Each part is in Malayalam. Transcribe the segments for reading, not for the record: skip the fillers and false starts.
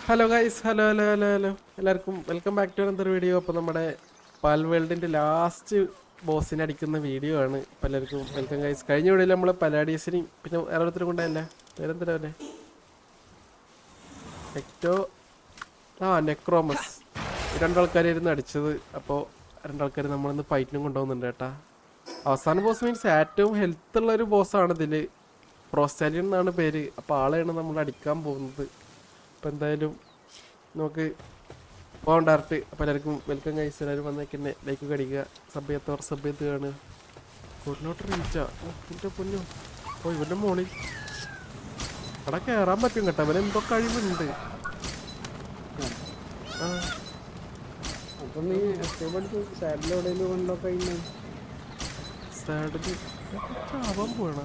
Hello guys, hello hello hello hello എല്ലാവർക്കും welcome back to another video. അപ്പോൾ നമ്മുടെ പാൽ വേൾഡിൻ്റെ ലാസ്റ്റ് ബോസിനെ അടിക്കുന്ന വീഡിയോ ആണ്. പലർക്കും വെൽക്കം ഗൈസ്. കഴിഞ്ഞ വീഡിയോയിൽ നമ്മൾ പലാഡിയസിനെയും പിന്നെ ഓരോരുത്തരും കൊണ്ടല്ലേ പേരെന്തിനല്ലേ നെക്ടോ നെക്രോമസ് ഈ രണ്ടാൾക്കാരായിരുന്നു അടിച്ചത്. അപ്പോൾ രണ്ടാൾക്കാർ നമ്മളിന്ന് ഫൈറ്റിനും കൊണ്ടുപോകുന്നുണ്ട് കേട്ടാ. അവസാന ബോസ് മീൻസ് ഏറ്റവും ഹെൽത്ത് ഉള്ളൊരു ബോസാണ് ഇതിൽ. പ്രോസ്റ്റാലിയൻ എന്നാണ് പേര്. അപ്പോൾ ആളെയാണ് നമ്മൾ അടിക്കാൻ പോകുന്നത്. അപ്പോൾ എന്തായാലും നമുക്ക് പോകാൻ ഡയറക്റ്റ്. അപ്പോൾ എല്ലാവർക്കും വെൽക്കം ഗൈസ്. എല്ലാവരും വന്നേക്കന്നെ ലൈക്ക് കടിക്കുക, സബ് ചെയ്യാത്തവർ സബ് ചെയ്ത് കാണുക. കോർഡിനോട്ടർ റീച്ചാ എൻ്റെ പൊന്നു. ഓ ഇവൻ്റെ മോളിൽ അവിടെ കയറാൻ പറ്റും കേട്ടോ. അവന് എന്തോ കഴിവുണ്ട്. സാഡിൽ പോണ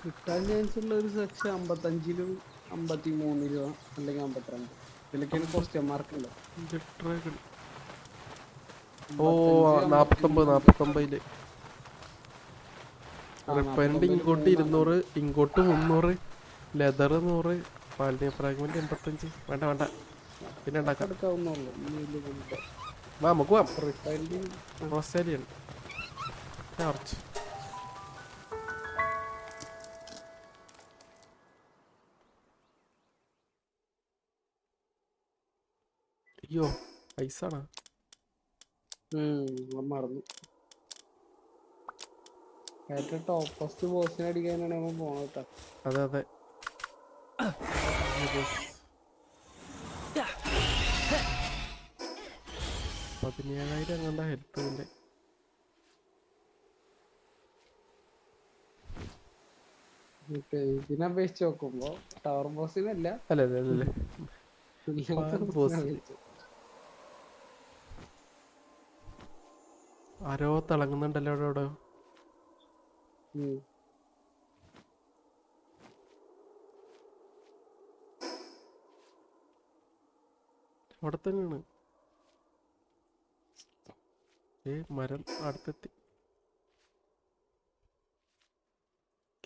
കിട്ടാൻ ചാൻസ് ഉള്ള ഒരു സെക്ഷൻ 55 53 രൂപ അല്ലെങ്കിൽ 52. ഇതിലൊക്കെയാണ് ക്വസ്റ്റ്യൻ മാർക്ക് ഉള്ളത്. ഓ 49 റിപ്പൻഡ് ഇങ്ങോട്ട് 200, ഇങ്ങോട്ട് 300, ലെതർ 100, പാലിയ ഫ്രാഗ്മെന്റ് 85. വേണ്ട വേണ്ട പിന്നെ ഉണ്ടാക്കാം. നമുക്ക് പോവാം. Australian charge. അയ്യോ ഐസാണോ? മറന്നു. ഏറ്റവും ടോപ്പ് ഫസ്റ്റ് ബോസിനെ അടിക്കാനാണ് നമ്മൾ പോണത്. അതെ അതെ 17,000 അങ്ങണ്ട ഹെൽത്തിന്റെ. ഇതിനെ അപേക്ഷിച്ച് നോക്കുമ്പോ ടവർ ബോസിനല്ല. അല്ലേ അല്ലേ അല്ലേ ആരോ തിളങ്ങുന്നുണ്ടല്ലോ അവിടെ. അവിടെ തന്നെയാണ്. മരം അടുത്തെത്തി.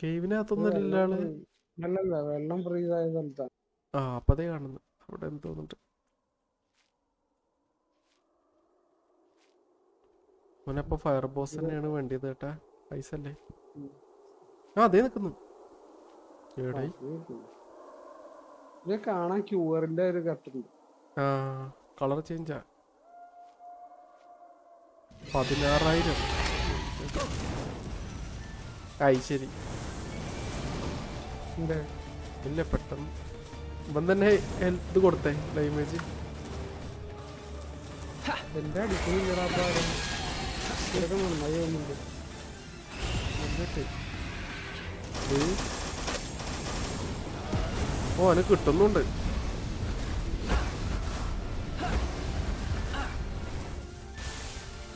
കേവിനകത്തൊന്നല്ല ആള്. വെള്ളം ഫ്രീസ് ആയ സ്ഥലത്താണ്. അപ്പതേ കാണുന്നു അവിടെ എന്തോന്നുണ്ട്. മോനപ്പൊ ഫയർ ബോസ് തന്നെയാണ് വേണ്ടിയത് കേട്ടാ. പൈസ അല്ലേ? അതേ നിക്കുന്നു. കാണാൻ ക്യൂറിന്റെ ഒരു കട്ടുണ്ട്. കളർ ചേഞ്ചാ. 16,000. ശരി ഇല്ല പെട്ടെന്ന് ഇവൻ തന്നെ ഹെൽത്ത് കൊടുത്തേ. ഡാമേജ് എന്റെ അടിക്കുന്നില്ല. ഓ അവന് കിട്ടുന്നുണ്ട്.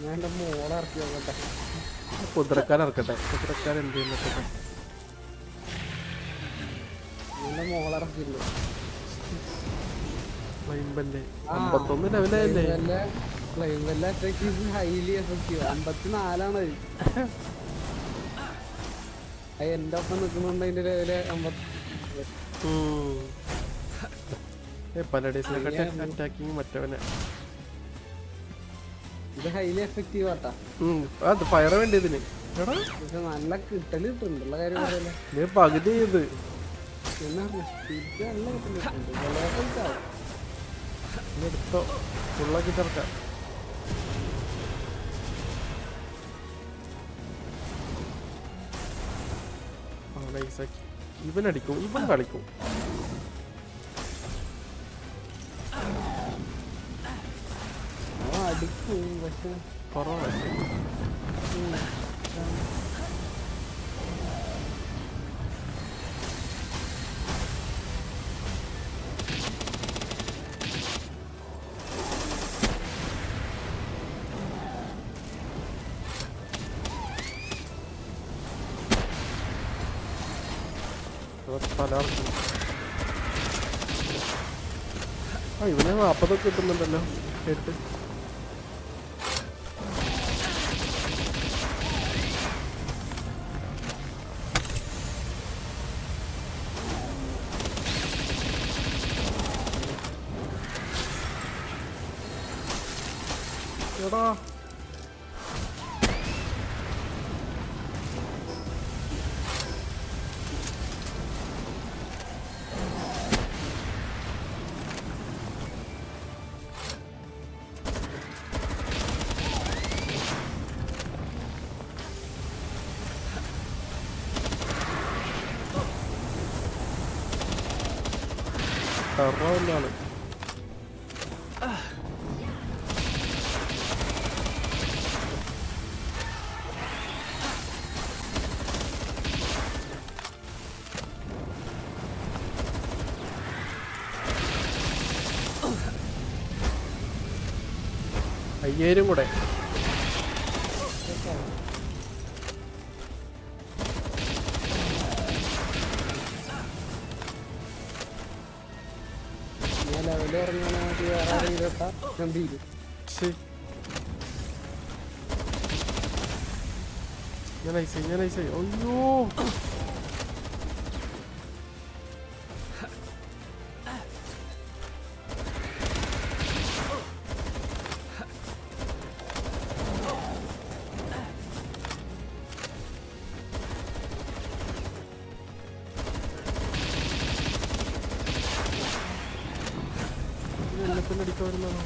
ഞാൻ എന്റെ മോളെ ഇറക്കി നോക്കട്ടെ. കുതിരക്കാരൻ ഇറക്കട്ടെ. കുതിരക്കാരൻ എന്ത് ചെയ്യുന്നൊക്കെ എന്റെ മോളെ ഇറക്കില്ലേ. 51 ലെവലല്ലേ? ഹൈലി എഫക്റ്റീവ് 54 എന്റെ ഒപ്പം നിൽക്കുന്നുണ്ട്. അതിന്റെ ലെവല് 50. പലഡേസിനെക്കാട്ടി അറ്റാക്കിങ് മറ്റവനെ. ഇത് ഹൈലി എഫക്റ്റീവ് ആട്ടാ. അത് ഫയർ വേണ്ടിയതിന് നല്ല കിട്ടല് കിട്ടുന്നുണ്ടുള്ള കാര്യം പറയല്ലേ. പകുതി ചെയ്ത് എടുത്തോ ഫുള്ളാക്കി ചേർക്കാം. ഇവൻ അടിക്കും, ഇവൻ കളിക്കും. അടിക്കും പക്ഷെ കുറവാണ്. ഇവനെ 40 കിട്ടുന്നുണ്ടല്ലോ. 8 എടാ ടറാണ്. അയ്യായിരം കൂടെ. ഞാൻ ലെവല് പറഞ്ഞാൽ മതി. വേറെ ആരെങ്കിലും ഇട്ടാ ഞാൻ തീരും. ശ്ശേ. ഞാൻ ഐസായി. അയ്യോ എന്നെ അടിക്കാൻ വരുന്നതാണോ?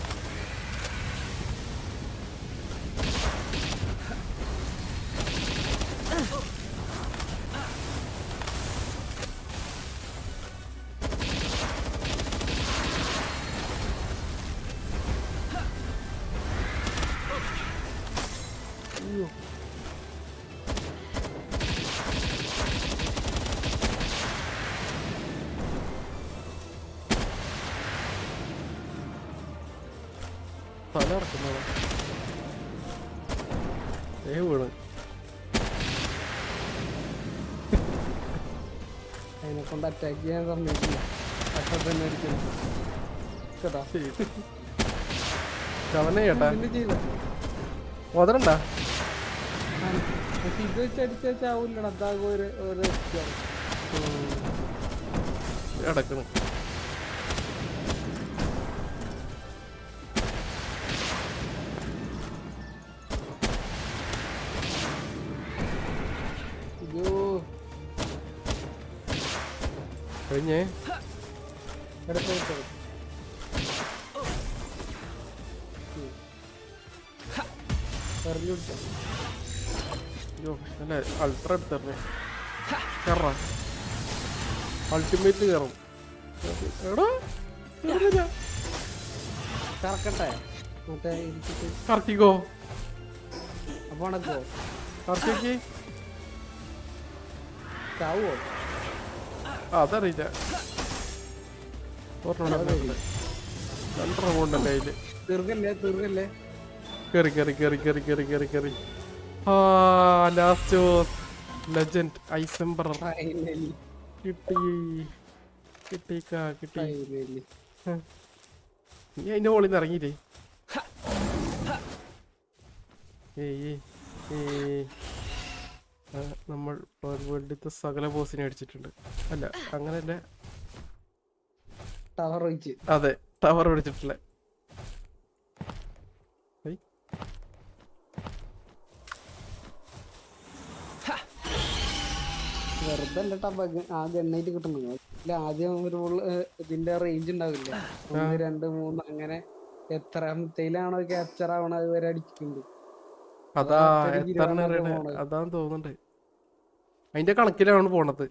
അയ്യോ തല ഇറക്കുന്നതാ. വീണ് അതിനെ കൊണ്ട് അറ്റാക്ക് ചെയ്യാൻ സമ്മതിക്കില്ല. അപ്പൊ തന്നെ അടിക്കണം കേട്ടാ. കവനെ ചേട്ടാ പിന്നെ ചെയ്ത മുതലുണ്ടാ? പക്ഷെ ഇത് വെച്ച് അടിച്ചാ ചാവൂല്ലടാ. അതാകും ഒരു കിടക്കണ്. അയ്യോ കഴിഞ്ഞേ. എടുത്ത് എറിഞ്ഞു പിടിച്ചോ. അയ്യോ അല്ല അൾട്ര എടുത്തറിഞ്ഞേ. കയറാ അൾട്ടിമേറ്റ് കയറും. എടാ കേറുന്നില്ല. കറക്കട്ടെ മറ്റേ ഇരിച്ചിട്ട് കറക്കിക്കോ. അപ്പൊ ഉണക്കോ കറക്കിക്ക്. ചാവോ? അതറിയില്ല. രണ്ടെണ്ണം കൊണ്ടല്ലേ അതില്. തീർക്കല്ലേ കേറി. ആ ലാസ്റ്റ് ലെജൻഡ് ഐസംബർ ഫൈനലി കിട്ടി. ഫൈനലി. നീ അതിന്റെ മുകളിൽ നിന്ന് ഇറങ്ങിയില്ലേ? നമ്മൾ വേൾഡിലത്തെ സകല ബോസിനെ അടിച്ചിട്ടുണ്ട്. അല്ല അങ്ങനല്ല, ടവർ ഒഴിച്ച് അതെ ടവർ അടിച്ചിട്ടില്ല. വെറുതെ അല്ലട്ടാ ആ ഗണ്ണായിട്ട് കിട്ടുന്നത്. ആദ്യം ഒരു ഇതിന്റെ റേഞ്ച് ഉണ്ടാവില്ല. 1 2 3 അങ്ങനെ എത്രാമത്തേലാണോ ക്യാപ്ചർ ആവണത് അതുവരെ അടിച്ചിട്ടുണ്ട്. അതാ അതാന്ന് തോന്നുന്നുണ്ട്. അതിന്റെ കണക്കിലാണ് പോണത്.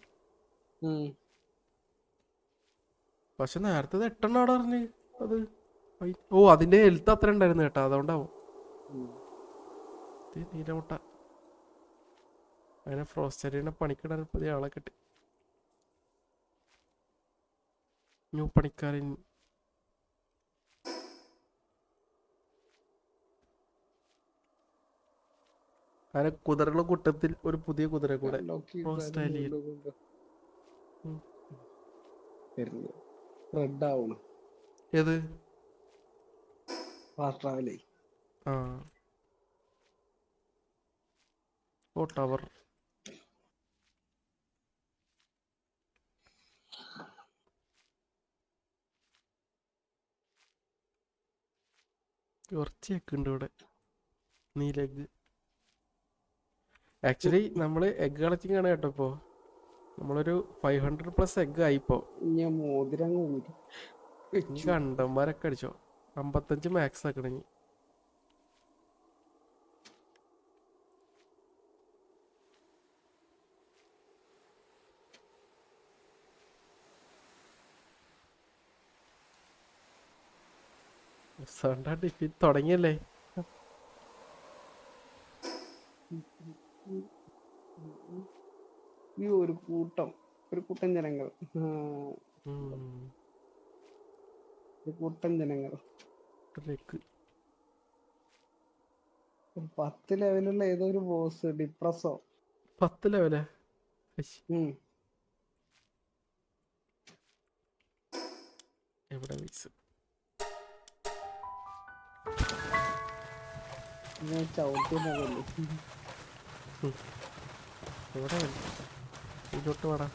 പക്ഷെ നേരത്തെ 8 അവിടെ പറഞ്ഞ് അത്. ഓ അതിന്റെ ഹെൽത്ത് അത്ര ഉണ്ടായിരുന്നു കേട്ടാ, അതുകൊണ്ടാവും. നീലമുട്ട അങ്ങനെ ഫ്രോസ്റ്ററിനെ പണിക്കിടാൻ പുതിയ ആളെ കിട്ടി. ന്യൂ പണിക്കാരൻ. അങ്ങനെ കുതിരകളുടെ കൂട്ടത്തിൽ ഒരു പുതിയ കുതിര കൂടെ. റെഡ് ആവണം ഏത്? ഫാസ്റ്റ് ട്രാവലേ. ആ ഓ ടവർ. കുറച്ചൊക്കെ ഉണ്ട് ഇവിടെ. നീല എഗ്. ആക്ച്വലി നമ്മൾ എഗ് കളക്റ്റിംഗ് ആണ് കേട്ടോ ഇപ്പോൾ. നമ്മളൊരു 500+ എഗ് ആയിപ്പോ. ഞാൻ മോതിരം കൂടി ഇനി കണ്ടന്മാരൊക്കെ അടിച്ചോ. 55 മാക്സ് ആക്കണ. ഡിഫീറ്റ് തുടങ്ങിയല്ലേ. ഈ ഒരു കൂട്ടം ജനങ്ങൾ, ഒരു കൂട്ടം ജനങ്ങൾ. 10 ലെവലുള്ള ഏതോ ഒരു ബോസ്, ഡിപ്രസോ. 10 ലെവലാ? എവിടെ വീസ് ചവിട്ടിയതല്ലേ. എവിടെ ഇങ്ങോട്ട് വേടാ.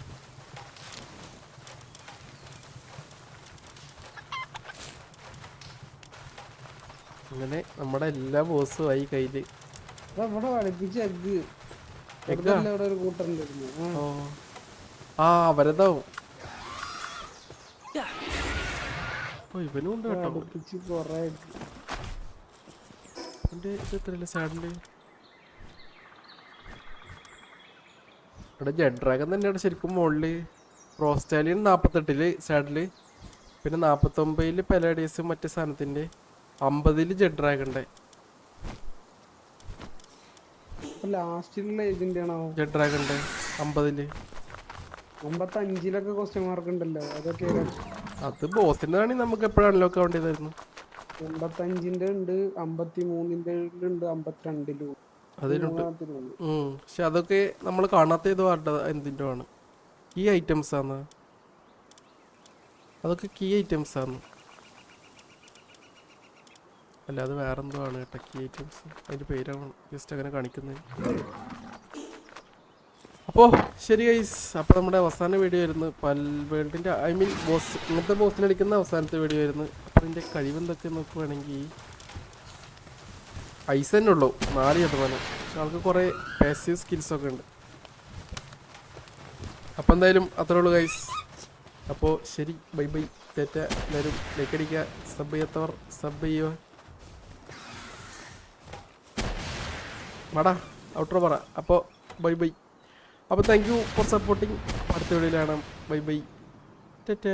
അങ്ങനെ നമ്മുടെ എല്ലാ ബോസും ആയി കയ്യില്. ഇവിടെ കളിപ്പിച്ച എഗ് ഇവിടെ ഒരു കൂട്ടണ്ടായിരുന്നു. ആ അവരതാവും. ഇവനും ഉണ്ട് കേട്ടോ. കൊറേ സാഡില് ഇവിടെ ജെഡ് ഡ്രാഗൺ തന്നെയാണ് ശരിക്കും മുകളില്. റോസ്റ്റാലിയൻ 48 സാഡില്, പിന്നെ 49 പെലാഡിയസ് മറ്റേ സാധനത്തിന്റെ, 50 ജെഡ് ഡ്രാഗണിന്റെ. ലാസ്റ്റിലുള്ള ഏതിന്റെ ആണോ? ജെഡ് ഡ്രാഗണിന്റെ 50. 55 ക്വസ്റ്റ്യൻ മാർക്ക് ഉണ്ടല്ലോ, അതൊക്കെ അത് ബോസിന്റെ ആണെങ്കിൽ നമുക്ക് എപ്പോഴും അൺലോക്ക് ആവേണ്ടി ചെയ്തായിരുന്നു. 85 ഉണ്ട്, 53 ഉണ്ട്, 52 അതിലുണ്ട്. പക്ഷെ അതൊക്കെ നമ്മൾ കാണാത്ത ഏതോ എന്തിൻ്റെ ആണ്. കീ ഐറ്റംസ് ആണ് അതൊക്കെ. കീ ഐറ്റംസ് ആണ്, അല്ല അത് വേറെന്തോ ആണ് കേട്ടോ. കീ ഐറ്റംസ് അതിൻ്റെ പേരാണ് ജസ്റ്റ് അങ്ങനെ കാണിക്കുന്നത്. അപ്പോൾ ശരി ഗൈസ്, അപ്പോൾ നമ്മുടെ അവസാന വീഡിയോ ആയിരുന്നു വേൾഡിൻ്റെ, ഐ മീൻ ബോസ്, ഇങ്ങനത്തെ ബോസിനടിക്കുന്ന അവസാനത്തെ വീഡിയോ ആയിരുന്നു. അപ്പോൾ ഇതിൻ്റെ കഴിവെന്തൊക്കെ നോക്കുവാണെങ്കിൽ ഐസ് തന്നെ ഉള്ളൂ 4%. പക്ഷെ ആൾക്ക് കുറേ പാസീവ് സ്കിൽസൊക്കെ ഉണ്ട്. അപ്പോൾ എന്തായാലും അത്രേ ഉള്ളൂ ഗൈസ്. അപ്പോൾ ശരി, ബൈ ബൈ, ടാറ്റ. എല്ലാവരും ലൈക്ക് അടിക്കുക, സബ് ചെയ്യാത്തവർ സബ് ചെയ്യുക. വാടാ ഔട്ട്രോ പറ. അപ്പോൾ ബൈ ബൈ. അപ്പോൾ താങ്ക് യു ഫോർ സപ്പോർട്ടിങ്. അടുത്ത വീഡിയോയിൽ കാണാം. Bye bye, Tata.